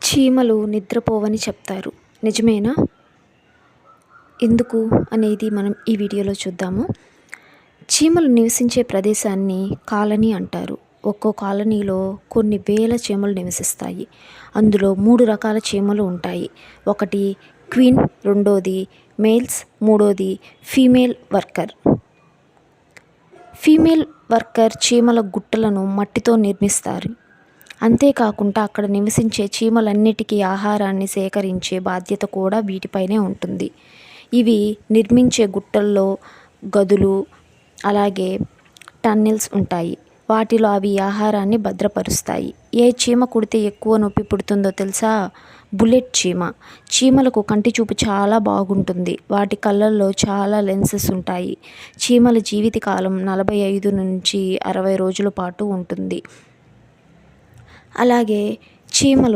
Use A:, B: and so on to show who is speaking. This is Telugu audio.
A: చీమలు నిద్రపోవని చెప్తారు. నిజమేనా? ఎందుకు అనేది మనం ఈ వీడియోలో చూద్దాము. చీమలు నివసించే ప్రదేశాన్ని కాలనీ అంటారు. ఒక్కో కాలనీలో కొన్ని వేల చీమలు నివసిస్తాయి. అందులో 3 రకాల చీమలు ఉంటాయి. ఒకటి క్వీన్, రెండోది మేల్స్, మూడోది ఫీమేల్ వర్కర్. ఫీమేల్ వర్కర్ చీమల గుట్టలను మట్టితో నిర్మిస్తారు. అంతేకాకుండా అక్కడ నివసించే చీమలన్నిటికీ ఆహారాన్ని సేకరించే బాధ్యత కూడా వీటిపైనే ఉంటుంది. ఇవి నిర్మించే గుట్టల్లో గదులు, అలాగే టన్నెల్స్ ఉంటాయి. వాటిలో అవి ఆహారాన్ని భద్రపరుస్తాయి. ఏ చీమ కుడితే ఎక్కువ నొప్పి పుడుతుందో తెలుసా? బుల్లెట్ చీమ. చీమలకు కంటి చూపు చాలా బాగుంటుంది. వాటి కళ్ళల్లో చాలా లెన్సెస్ ఉంటాయి. చీమల జీవితకాలం 45 నుంచి 60 రోజుల పాటు ఉంటుంది. అలాగే చీమలు